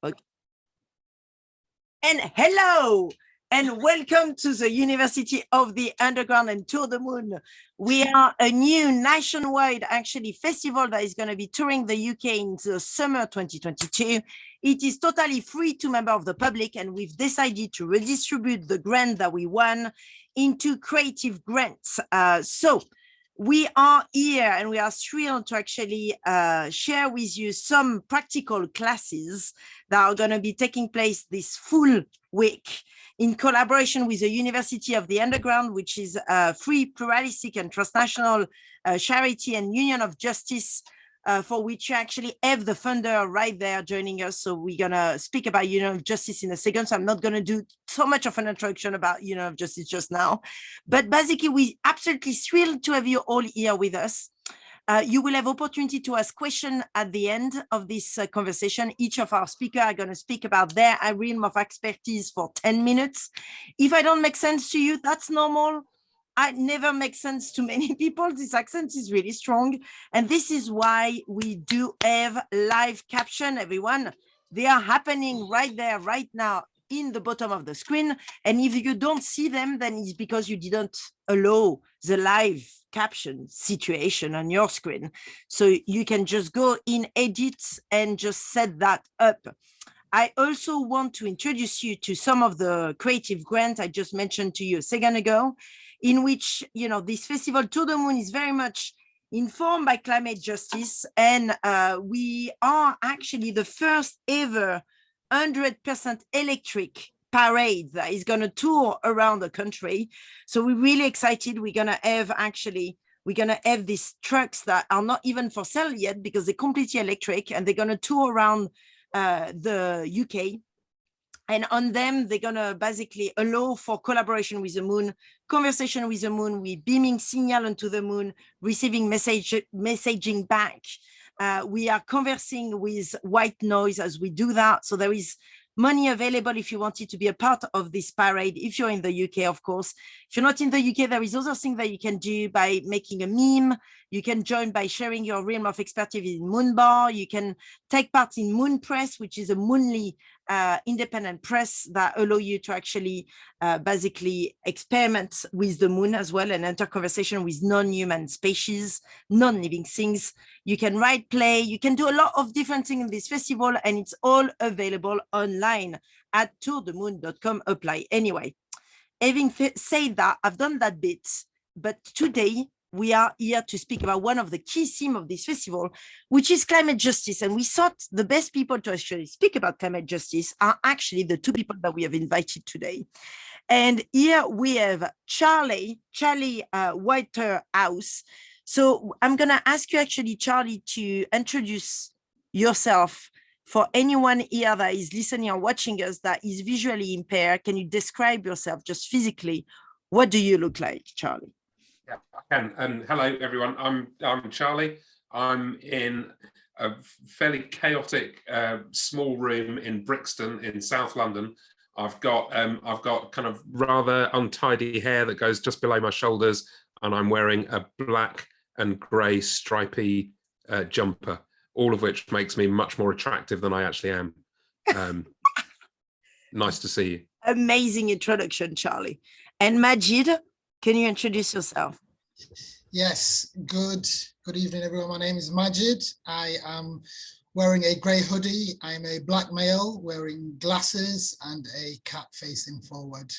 Okay. And hello, and welcome to the University of the Underground and Tour the Moon. We are a new nationwide, actually, festival that is going to be touring the UK in the summer 2022. It is totally free to members of the public, and we've decided to redistribute the grant that we won into creative grants. So we are here and we are thrilled to actually share with you some practical classes that are going to be taking place this full week in collaboration with the University of the Underground, which is a free, pluralistic and transnational charity and union of justice, for which you actually have the funder right there joining us. So we're going to speak about union of justice in a second. So I'm not going to do so much of an introduction about union of justice just now. But basically, we're absolutely thrilled to have you all here with us. You will have opportunity to ask questions at the end of this conversation. Each of our speakers are going to speak about their realm of expertise for 10 minutes. If I don't make sense to you, that's normal. I never make sense to many people. This accent is really strong. And this is why we do have live caption, everyone. They are happening right there, right now, in the bottom of the screen. And if you don't see them, then it's because you didn't allow the live caption situation on your screen. So you can just go in edit and just set that up. I also want to introduce you to some of the creative grants I just mentioned to you a second ago, in which, you know, this festival To the Moon is very much informed by climate justice. And we are actually the first ever 100% electric parade that is going to tour around the country. So we're really excited. We're going to have these trucks that are not even for sale yet because they're completely electric, and they're going to tour around the UK. And on them, they're going to basically allow for collaboration with the moon, conversation with the moon, we beaming signal onto the moon, receiving messaging back. We are conversing with white noise as we do that. So there is money available if you wanted to be a part of this parade. If you're in the UK, of course. If you're not in the UK, there is other things that you can do by making a meme. You can join by sharing your realm of expertise in Moonbar. You can take part in Moon Press, which is a moonly independent press that allow you to actually basically experiment with the moon as well and enter conversation with non-human species, non-living things. You can write, play, you can do a lot of different things in this festival, and it's all available online at tourthemoon.com. Apply anyway. Having said that, I've done that bit, but today we are here to speak about one of the key themes of this festival, which is climate justice. And we thought the best people to actually speak about climate justice are actually the two people that we have invited today. And here we have Charlie Waterhouse. So I'm going to ask you actually, Charlie, to introduce yourself for anyone here that is listening or watching us that is visually impaired. Can you describe yourself just physically? What do you look like, Charlie? Yeah, I can. Hello, everyone. I'm Charlie. I'm in a fairly chaotic small room in Brixton in South London. I've got kind of rather untidy hair that goes just below my shoulders, and I'm wearing a black and grey stripy jumper, all of which makes me much more attractive than I actually am. Nice to see you. Amazing introduction, Charlie. And Magid, can you introduce yourself? Yes, good evening, everyone. My name is Magid. I am wearing a grey hoodie. I'm a black male wearing glasses and a cat facing forward.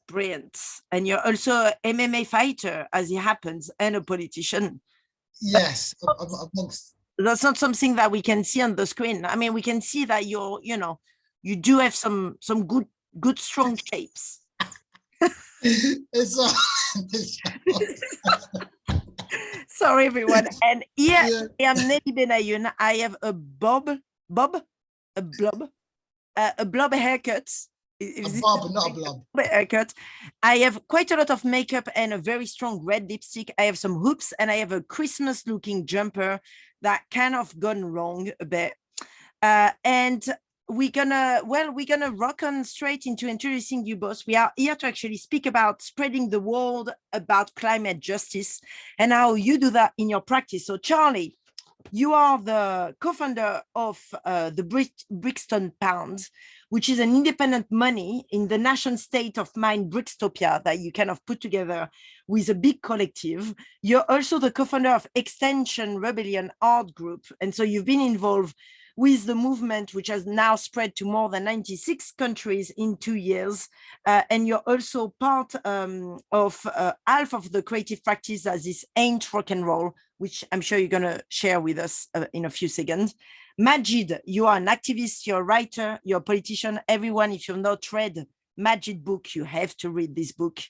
Brilliant. And you're also an MMA fighter, as it happens, and a politician. Yes. That's not something that we can see on the screen. I mean, we can see that you do have some good strong shapes. Sorry, everyone. And here I am, Nelly Benayoun. I have a blob haircut. A bob, not a blob. Haircut. I have quite a lot of makeup and a very strong red lipstick. I have some hoops, and I have a Christmas-looking jumper that kind of gone wrong a bit. And we're gonna rock on straight into introducing you both. We are here to actually speak about spreading the word about climate justice and how you do that in your practice. So Charlie, You are the co-founder of the Brixton Pound, which is an independent money in the nation state of mind Brixtopia that you kind of put together with a big collective. You're also the co-founder of Extension Rebellion Art Group. And so you've been involved with the movement, which has now spread to more than 96 countries in 2 years. And you're also part of half of the creative practice as this Ain't Rock and Roll, which I'm sure you're going to share with us in a few seconds. Magid, you are an activist, you're a writer, you're a politician. Everyone, if you've not read Magid book, you have to read this book.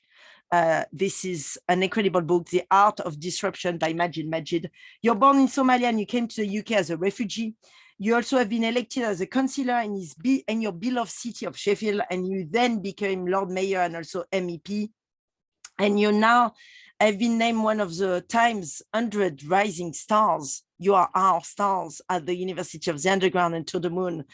This is an incredible book, The Art of Disruption by Magid Magid. You're born in Somalia and you came to the UK as a refugee. You also have been elected as a councillor in your beloved city of Sheffield, and you then became Lord Mayor and also MEP. And you now have been named one of the Times 100 Rising Stars. You are our stars at the University of the Underground and To the Moon.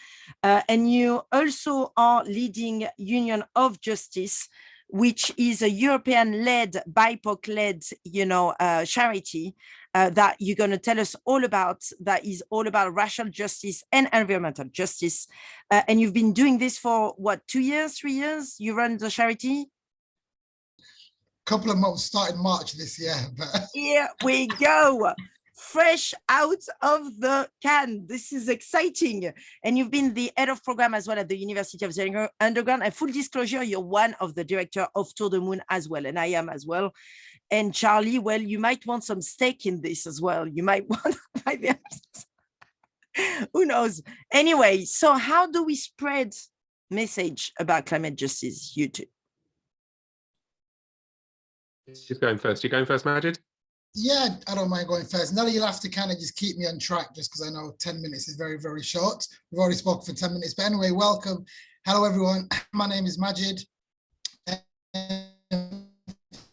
And you also are leading Union of Justice, which is a European-led, BIPOC-led, charity that you're going to tell us all about, that is all about racial justice and environmental justice. And you've been doing this for, what, 2 years, 3 years? You run the charity? Couple of months, started March this year. But here we go. Fresh out of the can. This is exciting. And you've been the head of program as well at the University of the Underground. And full disclosure, you're one of the director of To the Moon as well. And I am as well. And Charlie, well, you might want some stake in this as well. You might want to buy the who knows? Anyway, so how do we spread message about climate justice, you two? She's going first. You're going first, Magid? Yeah, I don't mind going first. Now you'll have to kind of just keep me on track just because I know 10 minutes is very, very short. We've already spoken for 10 minutes. But anyway, welcome. Hello, everyone. My name is Magid.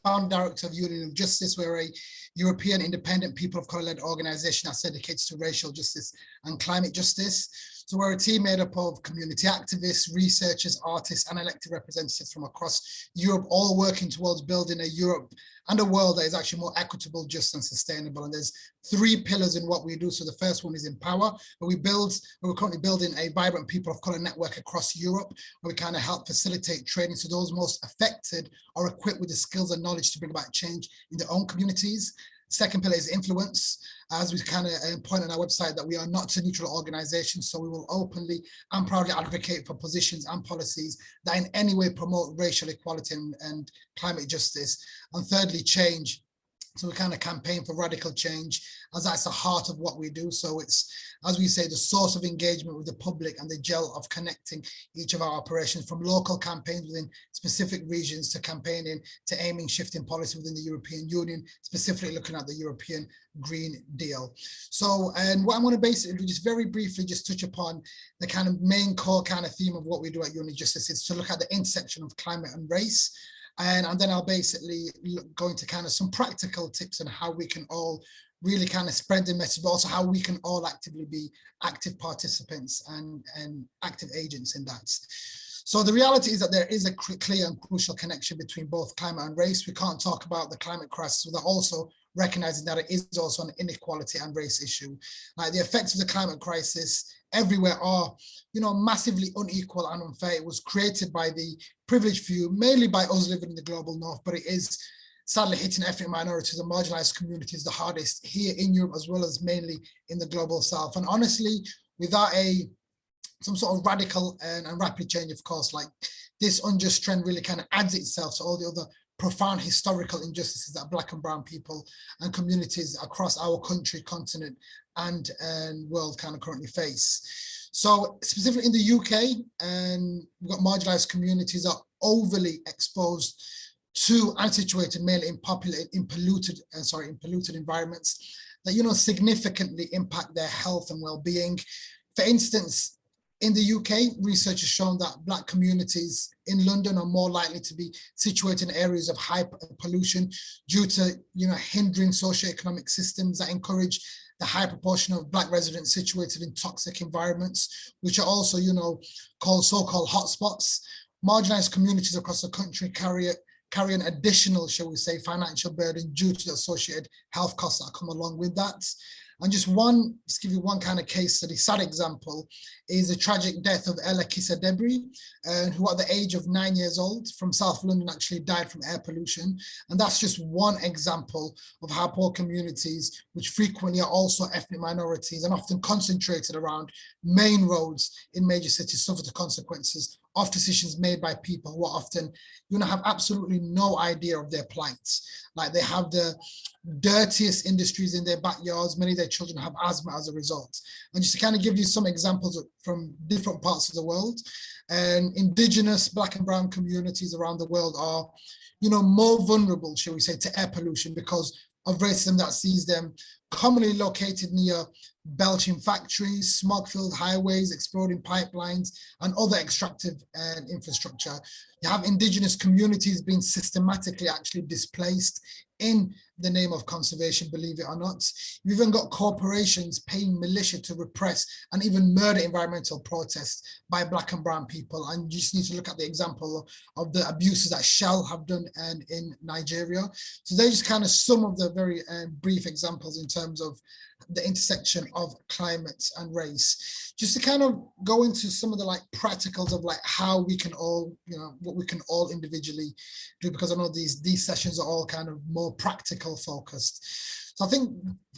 Founder director of Union of Justice. We're a European independent people of color-led organization that dedicates to racial justice and climate justice. So we're a team made up of community activists, researchers, artists, and elected representatives from across Europe, all working towards building a Europe and a world that is actually more equitable, just, and sustainable. And there's 3 pillars in what we do. So the first one is empower, where we're currently building a vibrant people of color network across Europe, where we kind of help facilitate training so those most affected are equipped with the skills and knowledge to bring about change in their own communities. Second pillar is influence, as we kind of point on our website that we are not a neutral organization, so we will openly and proudly advocate for positions and policies that in any way promote racial equality and climate justice. And thirdly, change. So we kind of campaign for radical change, as that's the heart of what we do. So it's, as we say, the source of engagement with the public and the gel of connecting each of our operations, from local campaigns within specific regions to campaigning to aiming shifting policy within the European Union, specifically looking at the European Green Deal. So, and what I'm going to basically just very briefly just touch upon the kind of main core kind of theme of what we do at Union of Justice is to look at the intersection of climate and race. And then I'll basically go into kind of some practical tips on how we can all really kind of spread the message, but also how we can all actively be active participants and active agents in that. So the reality is that there is a clear and crucial connection between both climate and race. We can't talk about the climate crisis without also recognizing that it is also an inequality and race issue. Like the effects of the climate crisis everywhere are, massively unequal and unfair. It was created by the privileged few, mainly by us living in the global north, but it is sadly hitting ethnic minorities and marginalized communities the hardest here in Europe, as well as mainly in the global south. And honestly, without some sort of radical and rapid change, of course, like this unjust trend really kind of adds itself to all the other profound historical injustices that Black and brown people and communities across our country, continent, and world kind of currently face. So specifically in the UK, we've got marginalized communities are overly exposed to and situated mainly in polluted environments that significantly impact their health and well-being. For instance, in the UK, research has shown that Black communities in London are more likely to be situated in areas of high pollution due to hindering socioeconomic systems that encourage the high proportion of Black residents situated in toxic environments, which are also called so-called hotspots. Marginalized communities across the country carry an additional, shall we say, financial burden due to the associated health costs that come along with that. And just give you one kind of case study, sad example, is the tragic death of Ella Kissa Debris, who at the age of 9 years old from South London actually died from air pollution. And that's just one example of how poor communities, which frequently are also ethnic minorities and often concentrated around main roads in major cities, suffer the consequences of decisions made by people who are often, have absolutely no idea of their plights. Like they have the dirtiest industries in their backyards. Many of their children have asthma as a result. And just to kind of give you some examples from different parts of the world, and indigenous Black and brown communities around the world are, more vulnerable, shall we say, to air pollution because of racism that sees them commonly located near belching factories, smog-filled highways, exploding pipelines, and other extractive infrastructure. You have indigenous communities being systematically actually displaced in the name of conservation, believe it or not. You've even got corporations paying militia to repress and even murder environmental protests by Black and brown people. And you just need to look at the example of the abuses that Shell have done in Nigeria. So they're just kind of some of the very brief examples in terms of the intersection of climate and race. Just to kind of go into some of the practicals of how we can all, what we can all individually do, because I know these sessions are all kind of more practical focused. So I think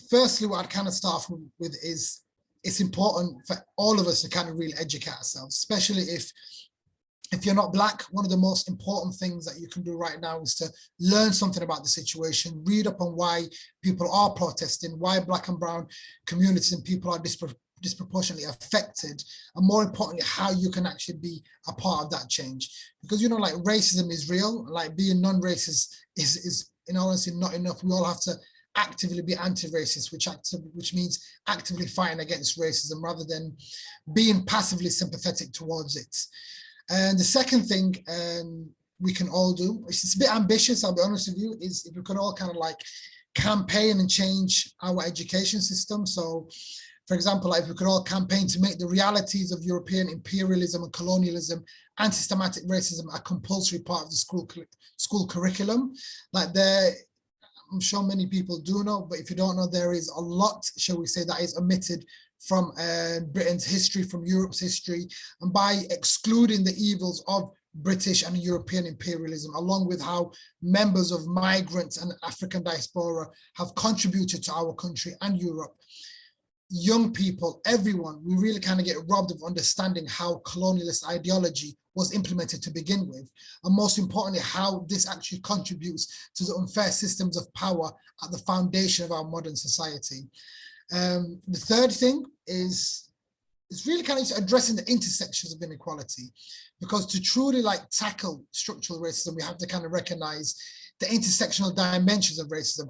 firstly what I'd kind of start with is it's important for all of us to kind of really educate ourselves, especially if you're not Black. One of the most important things that you can do right now is to learn something about the situation, read up on why people are protesting, why Black and brown communities and people are disproportionately affected, and more importantly, how you can actually be a part of that change. Because, racism is real, being non-racist is in all honesty not enough. We all have to actively be anti-racist, which means actively fighting against racism rather than being passively sympathetic towards it. And the second thing we can all do, which is a bit ambitious, I'll be honest with you, is if we could all kind of campaign and change our education system. So, for example, if we could all campaign to make the realities of European imperialism and colonialism and systematic racism a compulsory part of the school curriculum. I'm sure many people do know, but if you don't know, there is a lot, shall we say, that is omitted from Britain's history, from Europe's history, and by excluding the evils of British and European imperialism, along with how members of migrants and African diaspora have contributed to our country and Europe. Young people, everyone, we really kind of get robbed of understanding how colonialist ideology was implemented to begin with, and most importantly, how this actually contributes to the unfair systems of power at the foundation of our modern society. The third thing is really kind of addressing the intersections of inequality, because to truly tackle structural racism, we have to kind of recognize the intersectional dimensions of racism.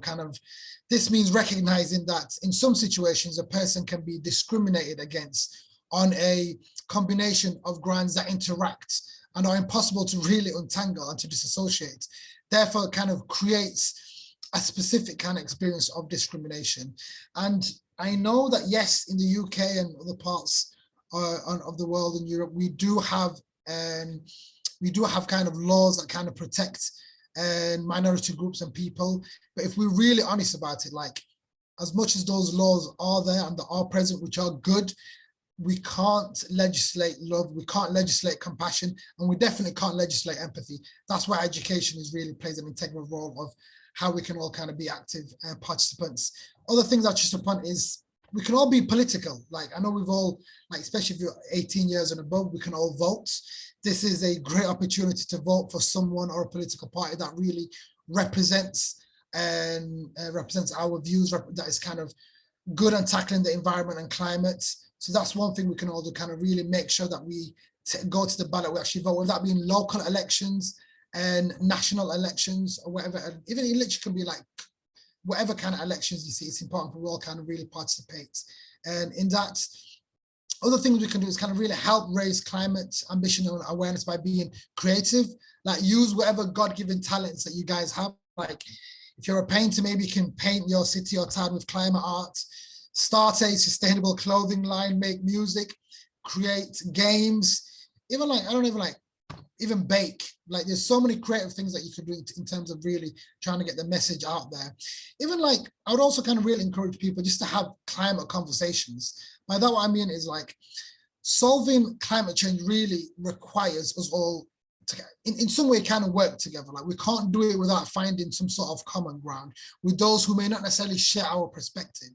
This means recognizing that in some situations, a person can be discriminated against on a combination of grounds that interact and are impossible to really untangle and to disassociate. Therefore, it kind of creates a specific kind of experience of discrimination. And I know that, yes, in the UK and other parts of the world in Europe, we do have kind of laws that kind of protect minority groups and people. But if we're really honest about it, as much as those laws are there and that are present, which are good, we can't legislate love, we can't legislate compassion, and we definitely can't legislate empathy. That's why education really plays an integral role of how we can all kind of be active participants. Other things I just upon is we can all be political. I know we've all, especially if you're 18 years and above, we can all vote. This is a great opportunity to vote for someone or a political party that really represents our views, that is kind of good on tackling the environment and climate. So that's one thing we can all do, kind of really make sure that we go to the ballot, we actually vote, whether that be in local elections and national elections or whatever. And even election can be whatever kind of elections you see, it's important for we all kind of really participate. And in that, other things we can do is kind of really help raise climate ambition and awareness by being creative, use whatever God-given talents that you guys have. If you're a painter, maybe you can paint your city or town with climate art, start a sustainable clothing line, make music, create games, even even bake. Like there's so many creative things that you could do in terms of really trying to get the message out there. Even like, I would also kind of really encourage people just to have climate conversations. By that, what I mean is like, solving climate change really requires us all to, in some way, kind of work together. Like we can't do it without finding some sort of common ground with those who may not necessarily share our perspective.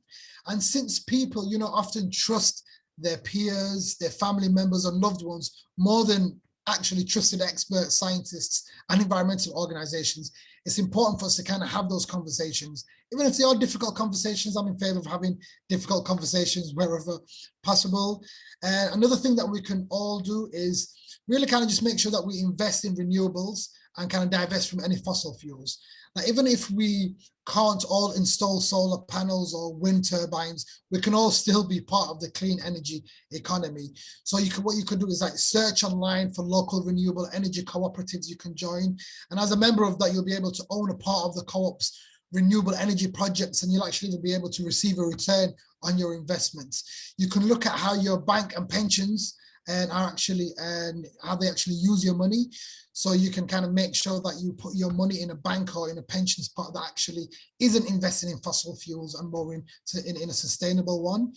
And since people, you know, often trust their peers, their family members and loved ones more than actually trusted experts, scientists and environmental organizations, it's important for us to kind of have those conversations. Even if they are difficult conversations, I'm in favor of having difficult conversations wherever possible. And another thing that we can all do is really kind of just make sure that we invest in renewables and kind of divest from any fossil fuels. Like even if we can't all install solar panels or wind turbines, we can all still be part of the clean energy economy. So what you could do is like search online for local renewable energy cooperatives you can join. And as a member of that, you'll be able to own a part of the co-op's renewable energy projects, and you'll actually even be able to receive a return on your investments. You can look at how your bank and pensions and how they actually use your money. So you can kind of make sure that you put your money in a bank or in a pensions pot that actually isn't investing in fossil fuels and more in a sustainable one.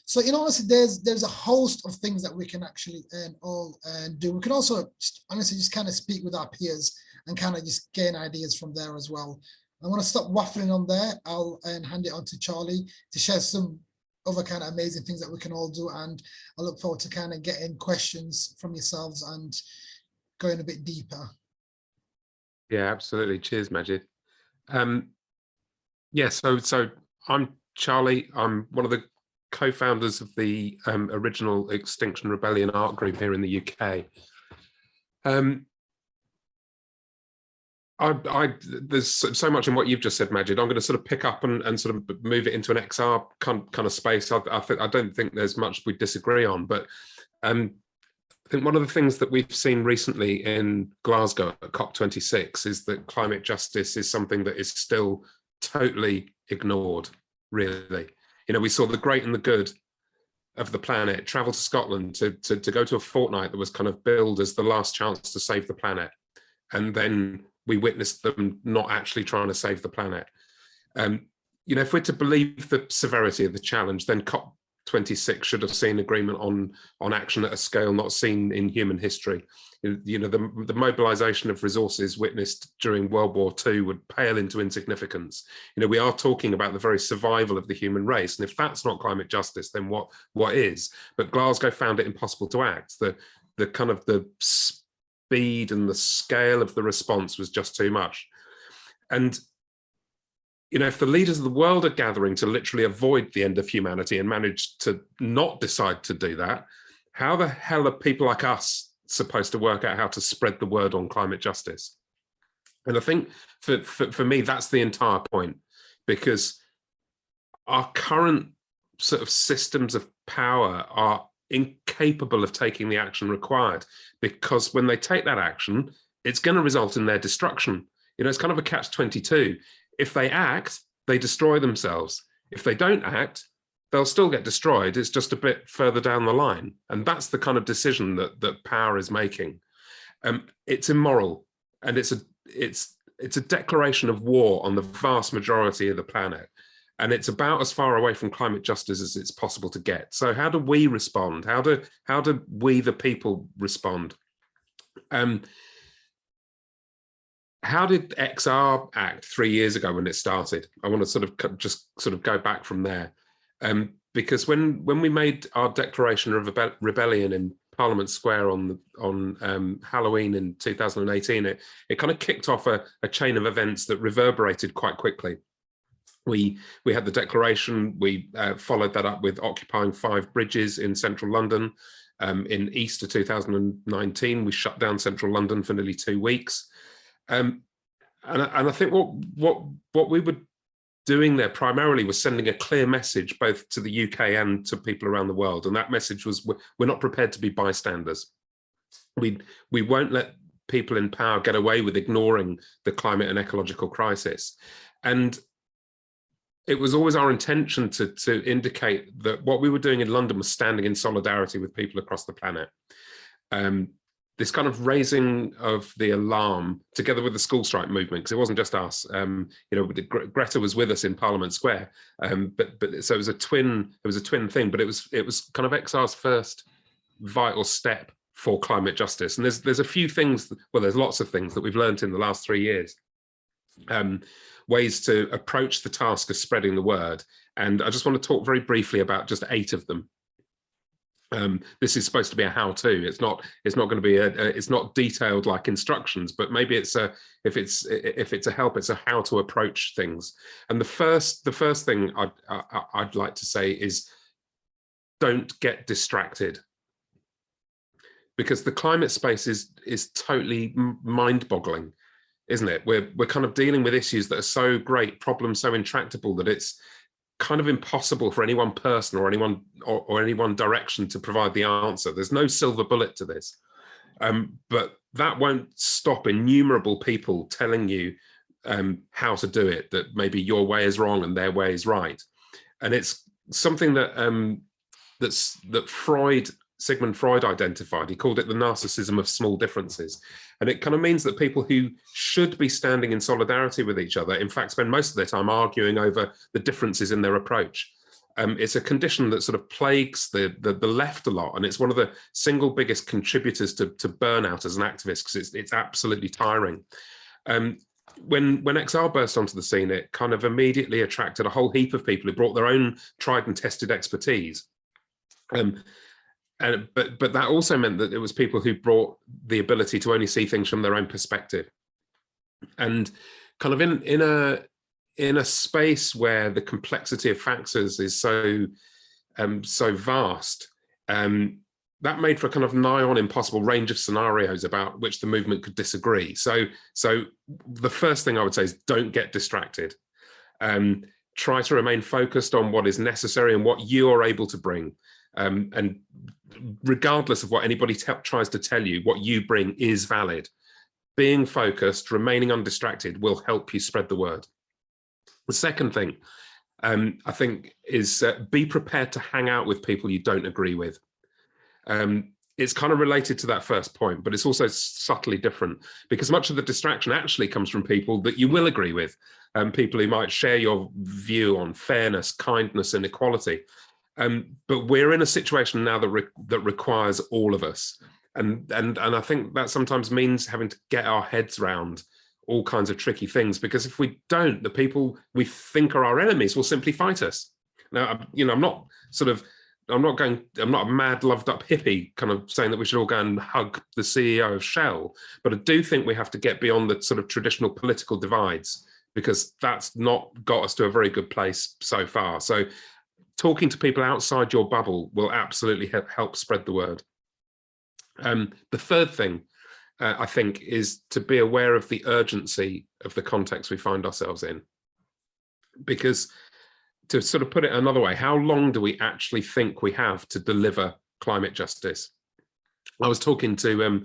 So in honestly, there's a host of things that we can actually all do. We can also honestly just kind of speak with our peers and kind of just gain ideas from there as well. I want to stop waffling on there. I'll hand it on to Charlie to share some other kind of amazing things that we can all do. And I look forward to kind of getting questions from yourselves and going a bit deeper. Yeah, absolutely. Cheers, Magid. Yeah, so I'm Charlie. I'm one of the co-founders of the original Extinction Rebellion art group here in the UK. There's so much in what you've just said, Magid. I'm going to sort of pick up and sort of move it into an XR kind of space. I don't think there's much we disagree on, but I think one of the things that we've seen recently in Glasgow at COP26 is that climate justice is something that is still totally ignored, really. You know, we saw the great and the good of the planet travel to Scotland to go to a fortnight that was kind of billed as the last chance to save the planet. And then we witnessed them not actually trying to save the planet. You know, if we're to believe the severity of the challenge, then COP26 should have seen agreement on action at a scale not seen in human history. You know, the mobilization of resources witnessed during World War II would pale into insignificance. You know, we are talking about the very survival of the human race. And if that's not climate justice, then what is? But Glasgow found it impossible to act. The kind of the speed and the scale of the response was just too much. And you know, if the leaders of the world are gathering to literally avoid the end of humanity and manage to not decide to do that, how the hell are people like us supposed to work out how to spread the word on climate justice? And I think for me, that's the entire point, because our current sort of systems of power are incapable of taking the action required, because when they take that action, it's going to result in their destruction. You know, it's kind of a catch-22. If they act, they destroy themselves. If they don't act, they'll still get destroyed. It's just a bit further down the line. And that's the kind of decision that power is making. It's immoral, and it's a declaration of war on the vast majority of the planet. And it's about as far away from climate justice as it's possible to get. So how do we respond? How do we, the people, respond? How did XR act 3 years ago when it started? I want to sort of go back from there, because when we made our declaration of rebellion in Parliament Square on Halloween in 2018, it kind of kicked off a chain of events that reverberated quite quickly. We had the declaration. We followed that up with occupying 5 bridges in central London. In Easter 2019, we shut down central London for nearly 2 weeks. And I think what we were doing there primarily was sending a clear message both to the UK and to people around the world. And that message was, we're not prepared to be bystanders. We won't let people in power get away with ignoring the climate and ecological crisis. And it was always our intention to indicate that what we were doing in London was standing in solidarity with people across the planet. this kind of raising of the alarm together with the school strike movement, because it wasn't just us. Greta was with us in Parliament Square, but so it was a twin thing. But it was kind of XR's first vital step for climate justice. And there's a few things. Well, there's lots of things that we've learned in the last 3 years. Ways to approach the task of spreading the word, and I just want to talk very briefly about just 8 of them. This is supposed to be a how-to. It's not going to be it's not detailed like instructions, but maybe it's if it's a help, it's a how to approach things. And the first thing I'd like to say is, don't get distracted, because the climate space is totally mind-boggling, isn't it? We're kind of dealing with issues that are so great, problems so intractable, that it's kind of impossible for any one person or anyone or any one direction to provide the answer. There's no silver bullet to this, but that won't stop innumerable people telling you how to do it, that maybe your way is wrong and their way is right. And it's something that Sigmund Freud identified. He called it the narcissism of small differences. And it kind of means that people who should be standing in solidarity with each other, in fact, spend most of their time arguing over the differences in their approach. It's a condition that sort of plagues the left a lot. And it's one of the single biggest contributors to burnout as an activist, because it's absolutely tiring. When XR burst onto the scene, it kind of immediately attracted a whole heap of people who brought their own tried and tested expertise. But that also meant that it was people who brought the ability to only see things from their own perspective, and kind of in a space where the complexity of factors is so vast, that made for a kind of nigh on impossible range of scenarios about which the movement could disagree. So the first thing I would say is, don't get distracted. Try to remain focused on what is necessary and what you are able to bring. And regardless of what anybody tries to tell you, what you bring is valid. Being focused, remaining undistracted will help you spread the word. The second thing, I think, is be prepared to hang out with people you don't agree with. It's kind of related to that first point, but it's also subtly different, because much of the distraction actually comes from people that you will agree with, people who might share your view on fairness, kindness, and equality. But we're in a situation now that requires all of us, and I think that sometimes means having to get our heads around all kinds of tricky things, because if we don't, the people we think are our enemies will simply fight us. Now, I'm not a mad loved up hippie kind of saying that we should all go and hug the CEO of Shell, but I do think we have to get beyond the sort of traditional political divides, because that's not got us to a very good place so far. So talking to people outside your bubble will absolutely help spread the word. The third thing, I think, is to be aware of the urgency of the context we find ourselves in. Because, to sort of put it another way, how long do we actually think we have to deliver climate justice? I was talking to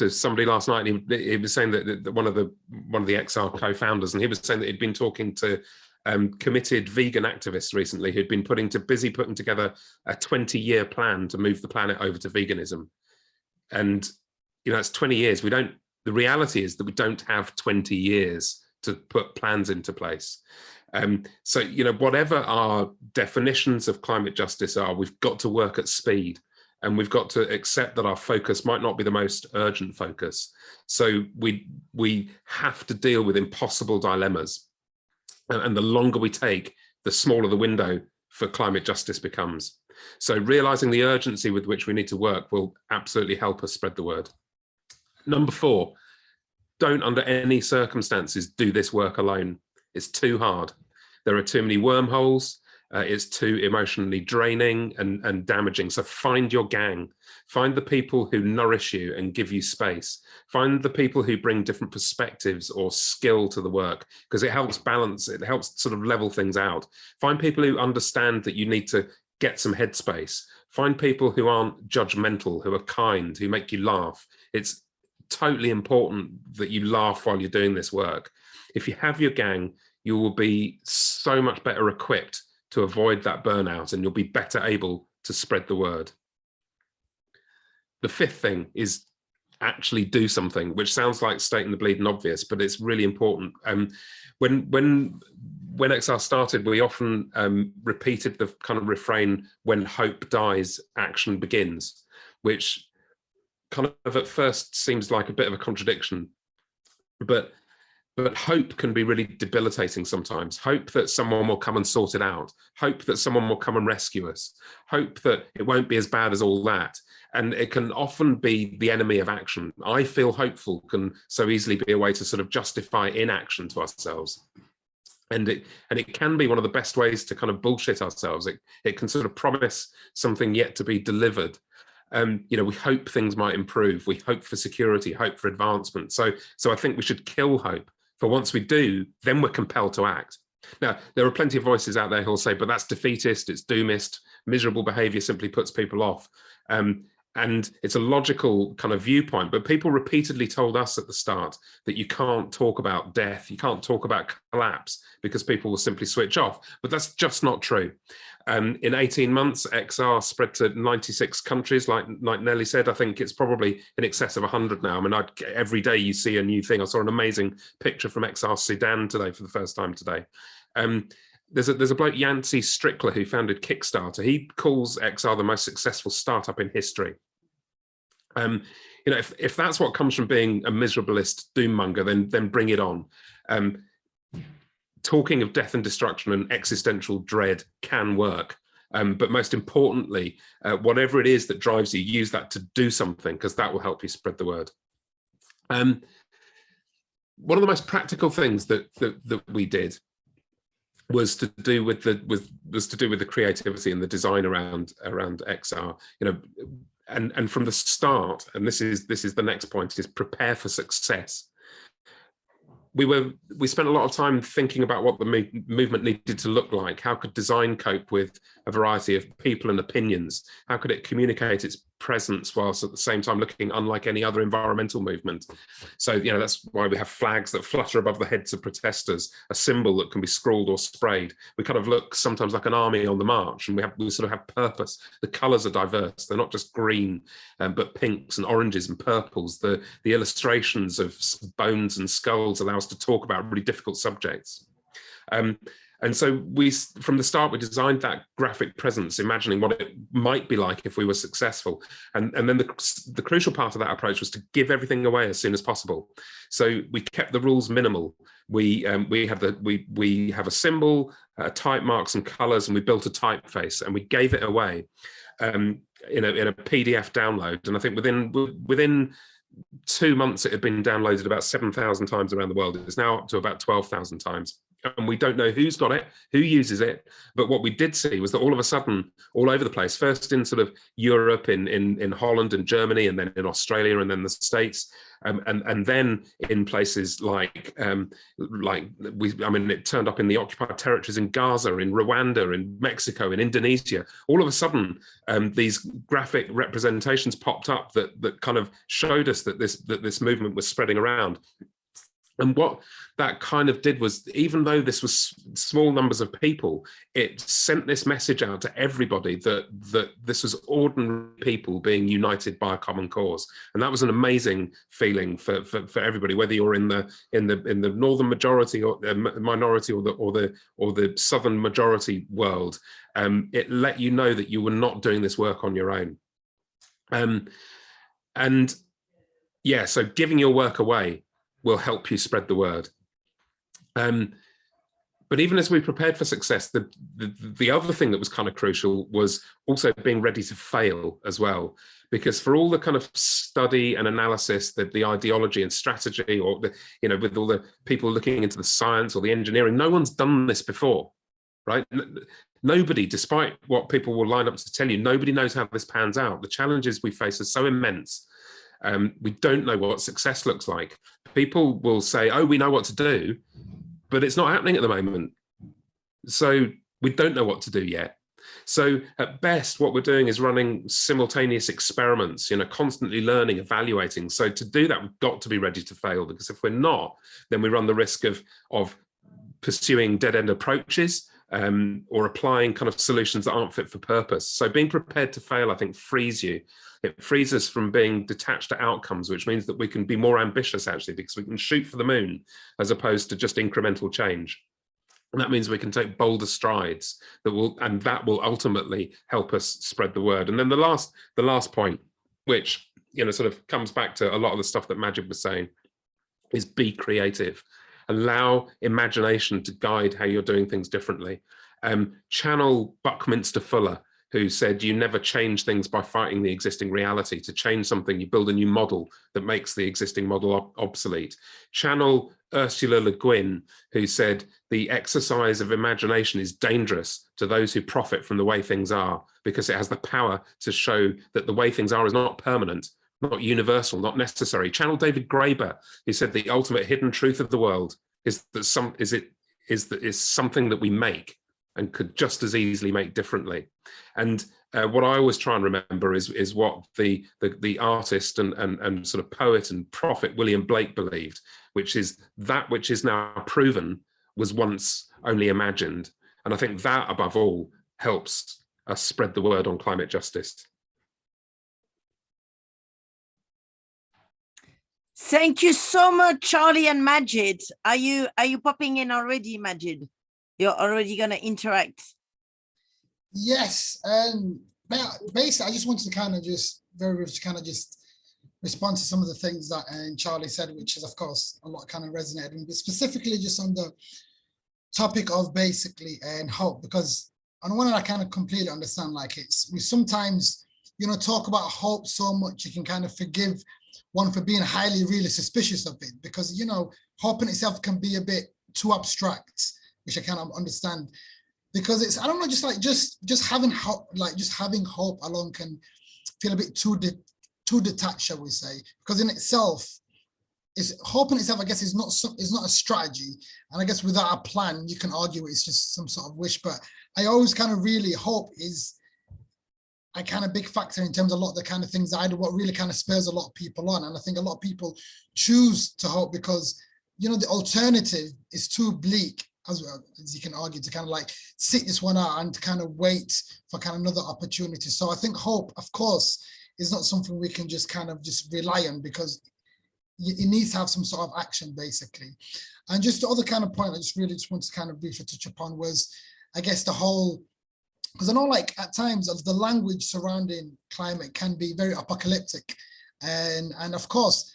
somebody last night, and he was saying that one of the XR co-founders, and he was saying that he'd been talking to committed vegan activists recently who'd been putting together a 20-year plan to move the planet over to veganism. And it's 20 years. The reality is that we don't have 20 years to put plans into place. So whatever our definitions of climate justice are, we've got to work at speed, and we've got to accept that our focus might not be the most urgent focus. So we have to deal with impossible dilemmas. And the longer we take, the smaller the window for climate justice becomes. So realizing the urgency with which we need to work will absolutely help us spread the word. Number 4, don't under any circumstances do this work alone. It's too hard. There are too many wormholes. It's too emotionally draining and damaging. So find your gang. Find the people who nourish you and give you space. Find the people who bring different perspectives or skill to the work, because it helps balance, it helps sort of level things out. Find people who understand that you need to get some headspace. Find people who aren't judgmental, who are kind, who make you laugh. It's totally important that you laugh while you're doing this work. If you have your gang, you will be so much better equipped to avoid that burnout, and you'll be better able to spread the word. The fifth thing is actually do something, which sounds like stating the bleeding obvious, but it's really important. When XR started, we often repeated the kind of refrain, when hope dies, action begins, which kind of at first seems like a bit of a contradiction, but hope can be really debilitating sometimes. Hope that someone will come and sort it out. Hope that someone will come and rescue us. Hope that it won't be as bad as all that. And it can often be the enemy of action. I feel hopeful can so easily be a way to sort of justify inaction to ourselves. And it can be one of the best ways to kind of bullshit ourselves. It can sort of promise something yet to be delivered. We hope things might improve. We hope for security, hope for advancement. So I think we should kill hope. For once we do, then we're compelled to act. Now, there are plenty of voices out there who'll say, but that's defeatist, it's doomist, miserable behavior simply puts people off. And it's a logical kind of viewpoint, but people repeatedly told us at the start that you can't talk about death, you can't talk about collapse because people will simply switch off. But that's just not true. In 18 months, XR spread to 96 countries, like Nelly said. I think it's probably in excess of 100 now. I mean, every day you see a new thing. I saw an amazing picture from XR Sudan today for the first time today. There's a bloke, Yancey Strickler, who founded Kickstarter. He calls XR the most successful startup in history. If that's what comes from being a miserabilist doommonger, then bring it on. Talking of death and destruction and existential dread can work. But most importantly, whatever it is that drives you, use that to do something, because that will help you spread the word. One of the most practical things that we did was to do with the creativity and the design around XR. And from the start, and this is the next point, is prepare for success. We spent a lot of time thinking about what the movement needed to look like. How could design cope with a variety of people and opinions? How could it communicate its presence whilst at the same time looking unlike any other environmental movement? So, that's why we have flags that flutter above the heads of protesters, a symbol that can be scrawled or sprayed. We kind of look sometimes like an army on the march, and we sort of have purpose. The colours are diverse. They're not just green, but pinks and oranges and purples. The illustrations of bones and skulls allow us to talk about really difficult subjects. And so from the start, we designed that graphic presence, imagining what it might be like if we were successful. And then the crucial part of that approach was to give everything away as soon as possible. So we kept the rules minimal. We have a symbol, type marks and colors, and we built a typeface, and we gave it away in a PDF download. And I think within 2 months, it had been downloaded about 7,000 times around the world. It's now up to about 12,000 times. And we don't know who's got it, who uses it. But what we did see was that all of a sudden, all over the place, first in sort of Europe, in Holland and Germany, and then in Australia, and then the States, and then in places like it turned up in the occupied territories in Gaza, in Rwanda, in Mexico, in Indonesia. All of a sudden, these graphic representations popped up that kind of showed us that this movement was spreading around. And what that kind of did was, even though this was small numbers of people, it sent this message out to everybody that this was ordinary people being united by a common cause. And that was an amazing feeling for everybody, whether you're in the northern majority or the minority or the southern majority world. It let you know that you were not doing this work on your own. So giving your work away will help you spread the word. But even as we prepared for success, the other thing that was kind of crucial was also being ready to fail as well. Because for all the kind of study and analysis, the ideology and strategy, or with all the people looking into the science or the engineering, no one's done this before, right? Nobody, despite what people will line up to tell you, nobody knows how this pans out. The challenges we face are so immense. We don't know what success looks like. People will say, oh, we know what to do, but it's not happening at the moment. So we don't know what to do yet. So at best, what we're doing is running simultaneous experiments, constantly learning, evaluating. So to do that, we've got to be ready to fail, because if we're not, then we run the risk of pursuing dead-end approaches, or applying kind of solutions that aren't fit for purpose. So being prepared to fail, I think, frees you. It frees us from being detached to outcomes, which means that we can be more ambitious, actually, because we can shoot for the moon as opposed to just incremental change. And that means we can take bolder strides that will ultimately help us spread the word. And then the last point, which sort of comes back to a lot of the stuff that Magid was saying, is be creative. Allow imagination to guide how you're doing things differently. Channel Buckminster Fuller, who said, you never change things by fighting the existing reality. To change something, you build a new model that makes the existing model obsolete. Channel Ursula Le Guin, who said, the exercise of imagination is dangerous to those who profit from the way things are, because it has the power to show that the way things are is not permanent, not universal, not necessary. Channel David Graeber, who said the ultimate hidden truth of the world is something that we make and could just as easily make differently. And what I always try and remember is what the artist and sort of poet and prophet William Blake believed, which is that which is now proven was once only imagined. And I think that, above all, helps us spread the word on climate justice. Thank you so much, Charlie and Magid. Are you popping in already, Magid? You're already going to interact. Yes. Basically, I just wanted to kind of just respond to some of the things that Charlie said, which is, of course, a lot kind of resonated, but specifically just on the topic of basically hope, because on the one hand, I kind of completely understand, like, we sometimes, talk about hope so much, you can kind of forgive one for being highly really suspicious of it, because, hope in itself can be a bit too abstract, which I kind of understand, because it's, I don't know, just having hope, just having hope alone can feel a bit too detached, shall we say, because in itself, hope in itself, I guess, is not a strategy, and I guess without a plan, you can argue it's just some sort of wish. But I always kind of really hope is a kind of big factor in terms of a lot of the kind of things I do, what really kind of spurs a lot of people on. And I think a lot of people choose to hope because, the alternative is too bleak, as you can argue, to kind of like sit this one out and to kind of wait for kind of another opportunity. So I think hope, of course, is not something we can just kind of just rely on, because it needs to have some sort of action, basically. And just the other kind of point I just want to kind of briefly touch upon was, I guess, the whole, because I know, like, at times of the language surrounding climate can be very apocalyptic, and of course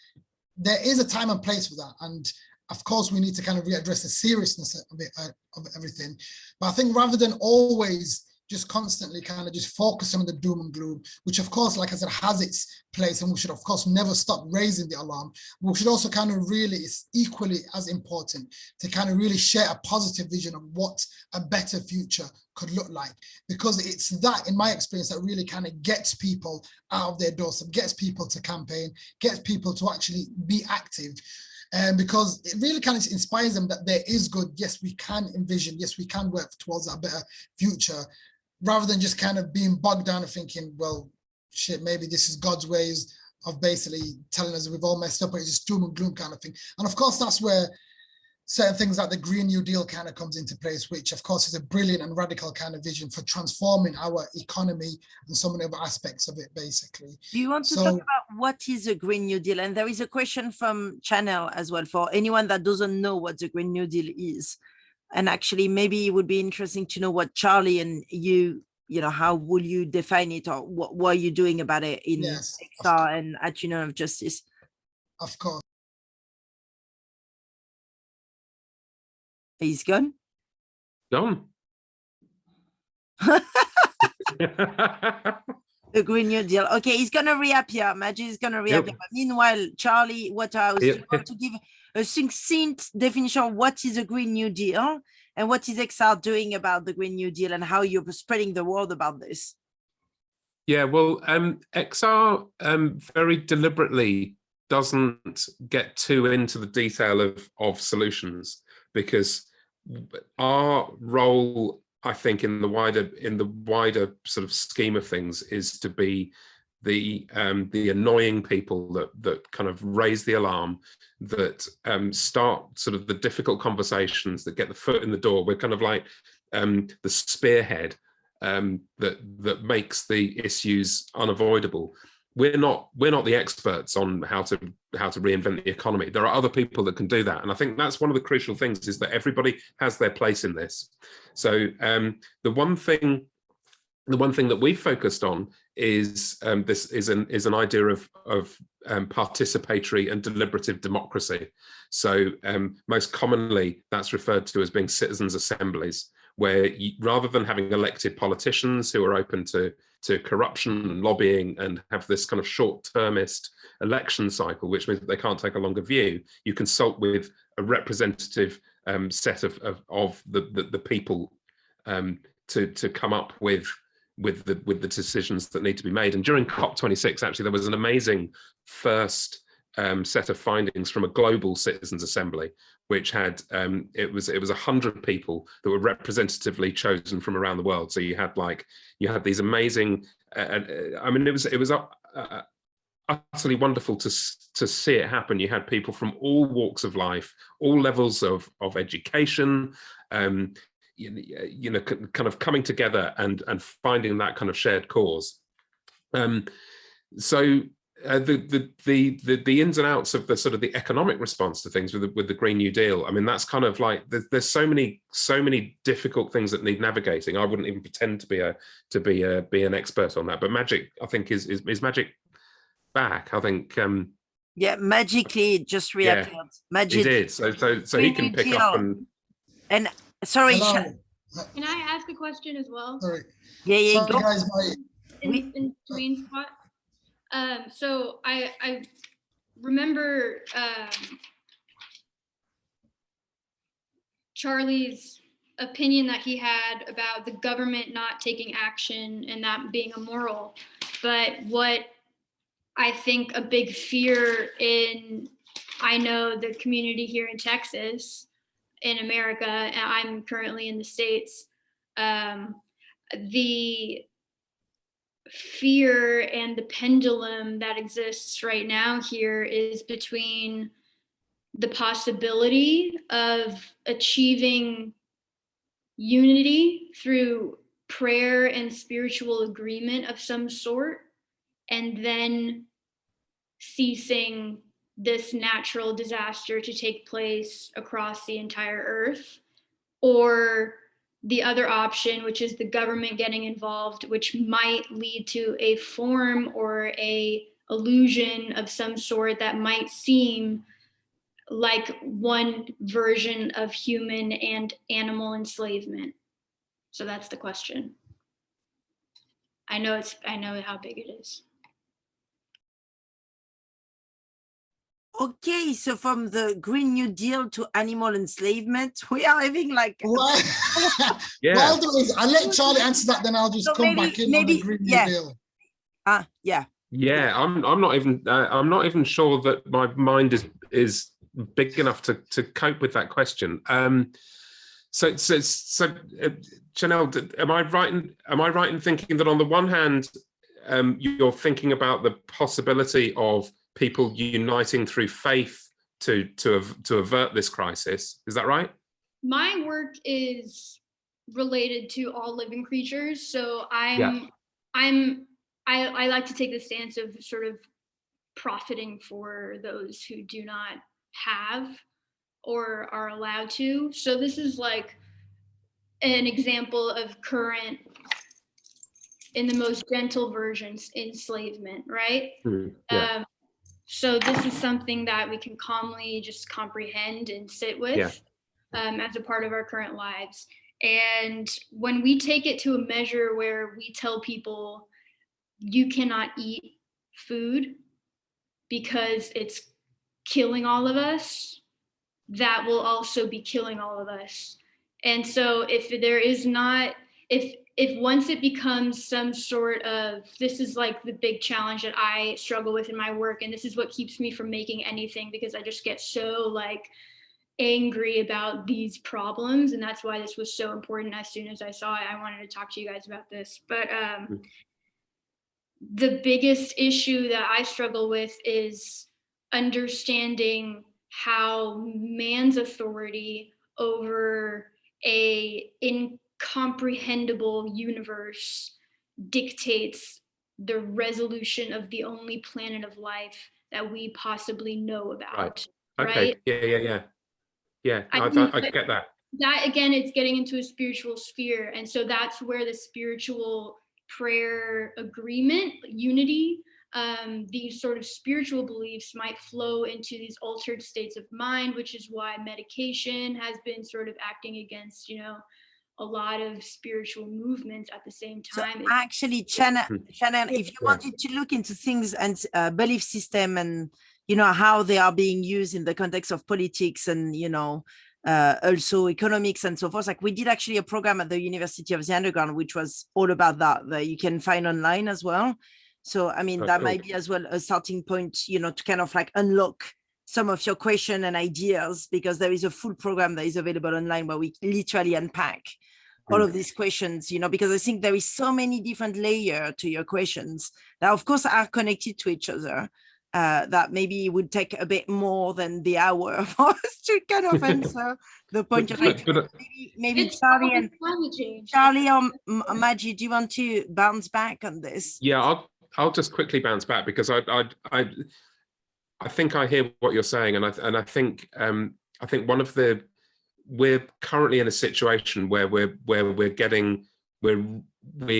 there is a time and place for that, and of course we need to kind of readdress the seriousness of it, of everything. But I think rather than always just constantly kind of just focusing on the doom and gloom, which of course, like I said, has its place, and we should of course never stop raising the alarm, we should also kind of really, it's equally as important to kind of really share a positive vision of what a better future could look like, because it's that, in my experience, that really kind of gets people out of their doorstep, gets people to campaign, gets people to actually be active. Because it really kind of inspires them that there is good. Yes, we can envision. Yes, we can work towards that better future, rather than just kind of being bogged down and thinking, well, shit, maybe this is God's ways of basically telling us we've all messed up, but it's just doom and gloom kind of thing. And of course, that's where certain things like the Green New Deal kind of comes into place, which of course is a brilliant and radical kind of vision for transforming our economy and so many other aspects of it, basically. Do you want to talk about what is a Green New Deal? And there is a question from Channel as well, for anyone that doesn't know what the Green New Deal is. And actually, maybe it would be interesting to know what Charlie and you, how will you define it, or what are you doing about it in XR and at Union of Justice? Of course. He's gone? Gone. The Green New Deal. Okay, he's going to reappear. Magid is going to reappear. Yep. Meanwhile, Charlie Waterhouse, do you want to give a succinct definition of what is a Green New Deal and what is XR doing about the Green New Deal and how you're spreading the word about this? Yeah, well, XR very deliberately doesn't get too into the detail of solutions, because our role, I think, in the wider sort of scheme of things, is to be the annoying people that kind of raise the alarm, that start sort of the difficult conversations, that get the foot in the door. We're kind of like the spearhead that makes the issues unavoidable. We're not the experts on how to reinvent the economy. There are other people that can do that, and I think that's one of the crucial things, is that everybody has their place in this. So the one thing that we've focused on is this is an idea of participatory and deliberative democracy. So most commonly that's referred to as being citizens' assemblies, where rather than having elected politicians who are open to corruption and lobbying and have this kind of short-termist election cycle, which means that they can't take a longer view, you consult with a representative set of the people to come up with the decisions that need to be made. And during COP26, actually, there was an amazing first set of findings from a global citizens' assembly, which had it was 100 people that were representatively chosen from around the world. So you had these amazing. I mean, it was utterly wonderful to see it happen. You had people from all walks of life, all levels of education. You know, kind of coming together and finding that kind of shared cause. So the ins and outs of the sort of the economic response to things with the Green New Deal. I mean, that's kind of like there's so many difficult things that need navigating. I wouldn't even pretend to be an expert on that. But Magid, I think, is Magid back? I think. Yeah, magically it just reappeared. Yeah, Magid, he did. So he can pick up and. Sorry, Hello. Can I ask a question as well? Sorry. Yeah, Sorry, go. guys, In between spot. So I remember Charlie's opinion that he had about the government not taking action and that being immoral. But what I think a big fear I know the community here in Texas, in America, and I'm currently in the States, the fear and the pendulum that exists right now here is between the possibility of achieving unity through prayer and spiritual agreement of some sort, and then ceasing this natural disaster to take place across the entire earth, or the other option, which is the government getting involved, which might lead to a form or a illusion of some sort that might seem like one version of human and animal enslavement. So that's the question. I know how big it is. Okay, so from the Green New Deal to animal enslavement, we are having like. Well, yeah. Well, I'll let Charlie answer that, then I'll just So come back in on the Green New Deal. Yeah. Yeah, I'm not even sure that my mind is big enough to cope with that question. So Janelle, am I right in thinking that on the one hand, you're thinking about the possibility of people uniting through faith to avert this crisis? Is that right? My work is related to all living creatures, so I like to take the stance of sort of profiting for those who do not have or are allowed to. So this is like an example of current, in the most gentle versions, enslavement, right? Yeah. So this is something that we can calmly just comprehend and sit with as a part of our current lives. And when we take it to a measure where we tell people you cannot eat food because it's killing all of us, that will also be killing all of us. And so if there is not, if once it becomes some sort of, this is like the big challenge that I struggle with in my work, and this is what keeps me from making anything, because I just get so like angry about these problems, and that's why this was so important. As soon as I saw it, I wanted to talk to you guys about this. But the biggest issue that I struggle with is understanding how man's authority over a comprehensible universe dictates the resolution of the only planet of life that we possibly know about. Okay. Right? Yeah. I get that. That again, it's getting into a spiritual sphere, and so that's where the spiritual prayer agreement, unity, these sort of spiritual beliefs might flow into these altered states of mind, which is why medication has been sort of acting against, a lot of spiritual movements at the same time. So actually, Shannon, if you wanted to look into things and belief system and, how they are being used in the context of politics and, also economics and so forth, like we did actually a program at the University of the Underground, which was all about that you can find online as well. So, I mean, that might be as well a starting point, to kind of like unlock some of your question and ideas, because there is a full program that is available online where we literally unpack all of these questions, because I think there is so many different layers to your questions that of course are connected to each other, that maybe would take a bit more than the hour for us to kind of answer the point. Maybe Charlie or Magid, do you want to bounce back on this? Yeah, I'll just quickly bounce back, because I think I hear what you're saying, and I think one of we're currently in a situation where we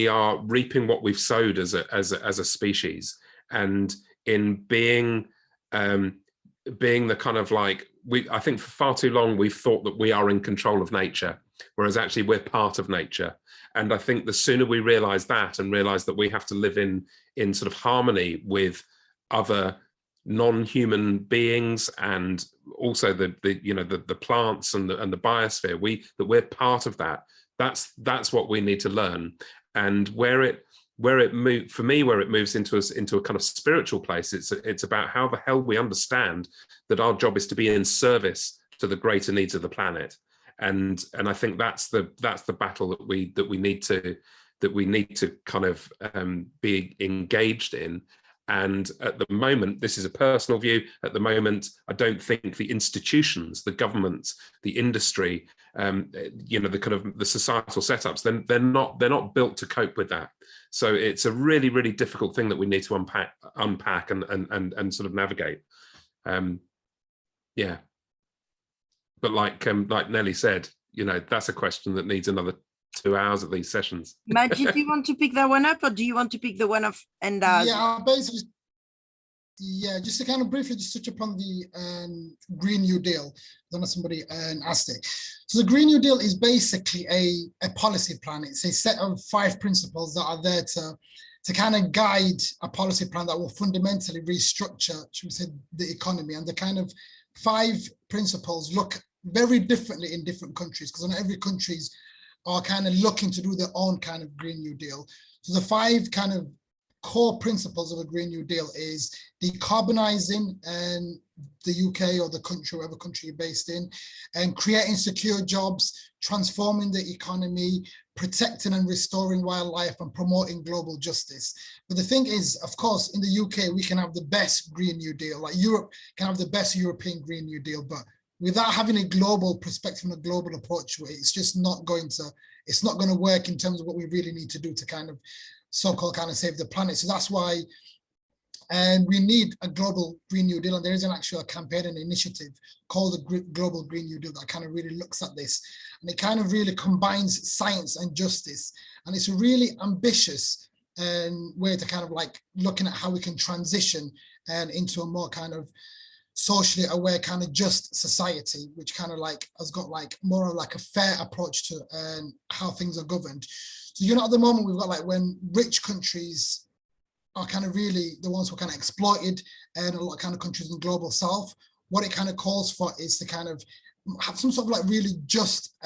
are reaping what we've sowed as a species, and in being the kind of like, I think for far too long we've thought that we are in control of nature, whereas actually we're part of nature. And I think the sooner we realize that, and realize that we have to live in sort of harmony with other non-human beings, and also the plants and the biosphere, that we're part of that. That's what we need to learn. And where it moves into a kind of spiritual place, it's about how the hell we understand that our job is to be in service to the greater needs of the planet. And I think that's the battle that we need to kind of be engaged in. And at the moment, this is a personal view, at the moment, I don't think the institutions, the governments, the industry, the kind of the societal setups, then they're not built to cope with that. So it's a really, really difficult thing that we need to unpack and sort of navigate. Yeah. But like Nelly said, that's a question that needs another 2 hours at these sessions. Magid, do you want to pick that one up, or do you want to pick the one of just to kind of briefly just touch upon the Green New Deal. I don't know if somebody asked it. So the Green New Deal is basically a policy plan. It's a set of 5 principles that are there to kind of guide a policy plan that will fundamentally restructure, should we say, the economy. And the kind of 5 principles look very differently in different countries, because not every countries are kind of looking to do their own kind of Green New Deal. So the 5 kind of core principles of a Green New Deal is decarbonizing the UK or the country, whatever country you're based in, and creating secure jobs, transforming the economy, protecting and restoring wildlife, and promoting global justice. But the thing is, of course, in the UK, we can have the best Green New Deal, like Europe can have the best European Green New Deal, but without having a global perspective and a global approach to it, it's just not going to work in terms of what we really need to do to kind of so-called kind of save the planet. So that's why we need a global Green New Deal, and there is an actual campaign and initiative called the Global Green New Deal that kind of really looks at this, and it kind of really combines science and justice, and it's a really ambitious way to kind of like looking at how we can transition into a more kind of socially aware kind of just society, which kind of like has got like more of like a fair approach to how things are governed. So at the moment we've got like when rich countries are kind of really the ones who are kind of exploited, and a lot of kind of countries in the global south, what it kind of calls for is to kind of have some sort of like really just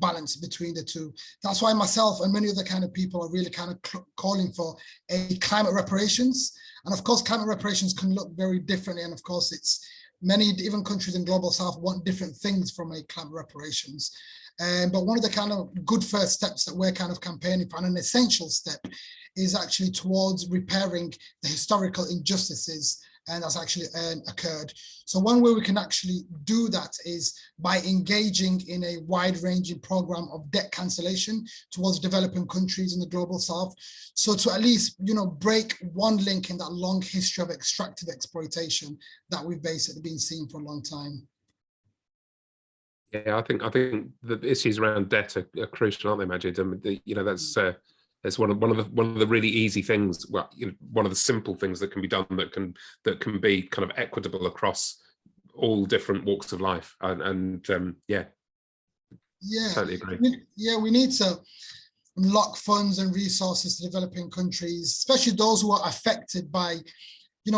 balance between the two. That's why myself and many other kind of people are really kind of calling for a climate reparations. And of course, climate reparations can look very differently. And of course, it's many even countries in global south want different things from a climate reparations. But one of the kind of good first steps that we're kind of campaigning for, and an essential step, is actually towards repairing the historical injustices and that's actually occurred. So one way we can actually do that is by engaging in a wide-ranging program of debt cancellation towards developing countries in the global south. So to at least, break one link in that long history of extractive exploitation that we've basically been seeing for a long time. Yeah, I think the issues around debt are crucial, aren't they, Magid? That's one of the really easy things. Well, one of the simple things that can be done that can be kind of equitable across all different walks of life. Yeah, totally agree. We need to unlock funds and resources to developing countries, especially those who are affected by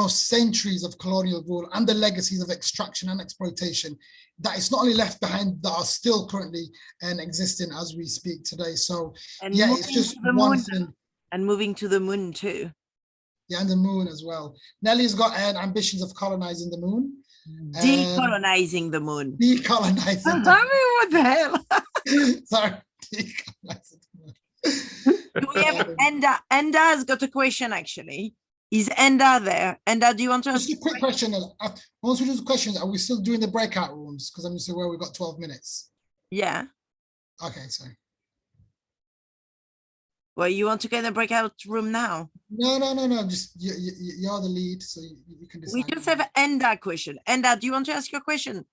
centuries of colonial rule and the legacies of extraction and exploitation that is not only left behind, that are still currently existing as we speak today. So it's just one thing. And moving to the moon too. Yeah, and the moon as well. Nelly's got ambitions of colonizing the moon. Decolonizing the moon. Decolonizing. I mean, what the hell? Sorry, decolonizing the moon. Do we have Enda? Enda has got a question actually. Is Enda there? Enda, do you want to ask? Just a quick question. Once we do the questions, are we still doing the breakout rooms? Because I'm just aware we've got 12 minutes. Yeah. Okay, sorry. Well, you want to get a breakout room now? No. Just you're the lead, so you can decide. We just have an Enda question. Enda, do you want to ask your question?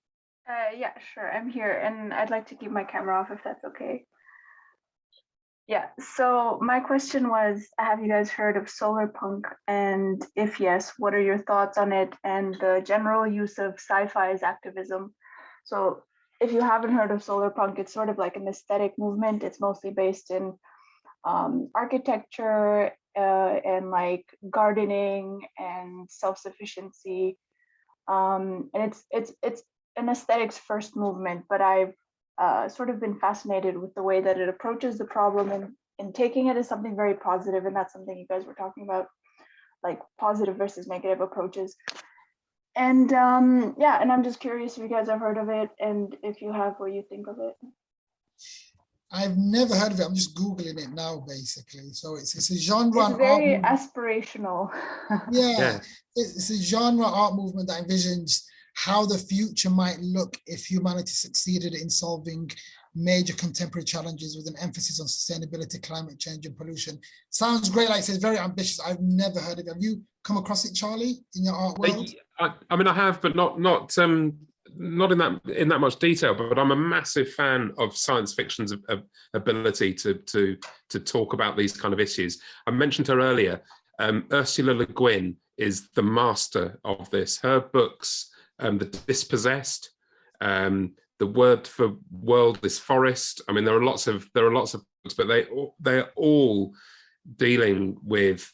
Yeah, sure. I'm here, and I'd like to keep my camera off if that's okay. Yeah, so my question was, have you guys heard of solar punk? And if yes, what are your thoughts on it and the general use of sci-fi as activism? So if you haven't heard of solar punk, it's sort of like an aesthetic movement. It's mostly based in architecture and like gardening and self-sufficiency. And it's an aesthetics first movement, but I've sort of been fascinated with the way that it approaches the problem and taking it as something very positive, and that's something you guys were talking about, like positive versus negative approaches. And and I'm just curious if you guys have heard of it, and if you have, what you think of it. I've never heard of it. I'm just Googling it now, basically. So it's a genre. It's very aspirational. Yeah, it's a genre art movement that envisions how the future might look if humanity succeeded in solving major contemporary challenges with an emphasis on sustainability, climate change, and pollution. Sounds great. Like I said, very ambitious. I've never heard of it. Have you come across it, Charlie, in your art world? I mean, I have, but not in that much detail. But I'm a massive fan of science fiction's ability to talk about these kind of issues. I mentioned her earlier. Ursula Le Guin is the master of this. Her books. The Dispossessed, the word for world is forest. I mean, there are lots of books, but they're all dealing with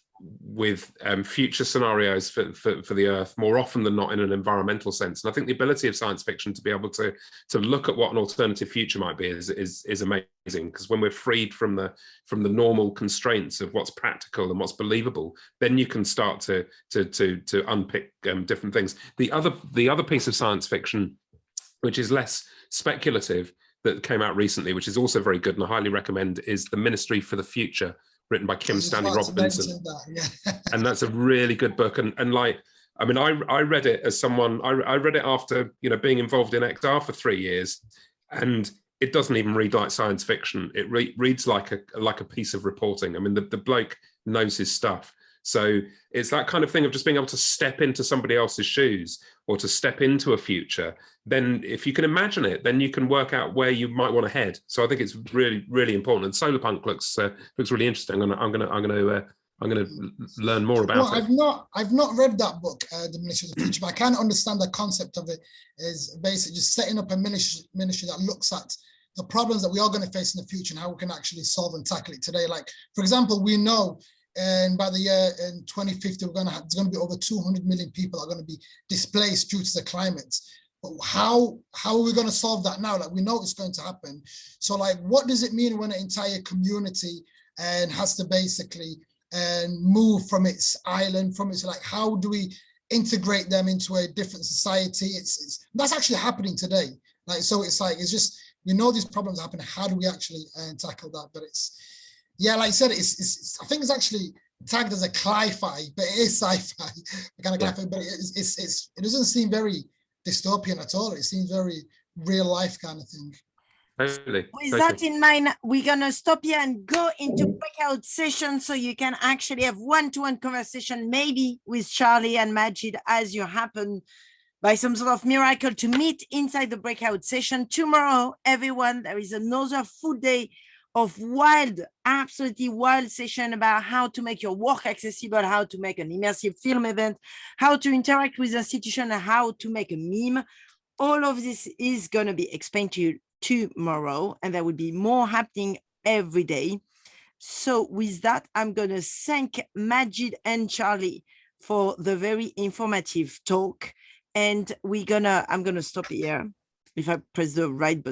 future scenarios for the Earth more often than not in an environmental sense. And I think the ability of science fiction to be able to look at what an alternative future might be is amazing, because when we're freed from the normal constraints of what's practical and what's believable, then you can start to unpick different things. The other piece of science fiction, which is less speculative, that came out recently, which is also very good and I highly recommend, is The Ministry for the Future, written by Kim Stanley Robinson. And that's a really good book. And like, I mean, I read it as someone, I read it after, being involved in XR for 3 years, and it doesn't even read like science fiction. It reads like a piece of reporting. I mean, the bloke knows his stuff. So it's that kind of thing of just being able to step into somebody else's shoes or to step into a future. Then if you can imagine it, then you can work out where you might want to head. So I think it's really, really important. And solar punk looks really interesting. I'm going to learn more about it. I've not read that book, The Ministry of the Future, but I can understand the concept of it is basically just setting up a ministry that looks at the problems that we are going to face in the future and how we can actually solve and tackle it today. Like, for example, we know and by the year in 2050, there's going to be over 200 million people that are going to be displaced due to the climate. But how are we going to solve that now? Like, we know it's going to happen. So like, what does it mean when an entire community has to basically move from its island, like, how do we integrate them into a different society? That's actually happening today. Like, so it's just, we know these problems happen. How do we actually tackle that? But yeah, like I said, I think it's actually tagged as a cli-fi, but it is sci-fi, kind of Yeah. cli-fi, but it doesn't seem very dystopian at all. It seems very real life kind of thing. Totally. With that in mind, we're going to stop here and go into breakout sessions so you can actually have one-to-one conversation, maybe with Charlie and Magid, as you happen by some sort of miracle to meet inside the breakout session. Tomorrow, everyone, there is another full day of wild, absolutely wild session about how to make your work accessible, how to make an immersive film event, how to interact with the institution, and how to make a meme. All of this is going to be explained to you tomorrow, and there will be more happening every day. So with that, I'm going to thank Magid and Charlie for the very informative talk. And I'm going to stop here if I press the right button.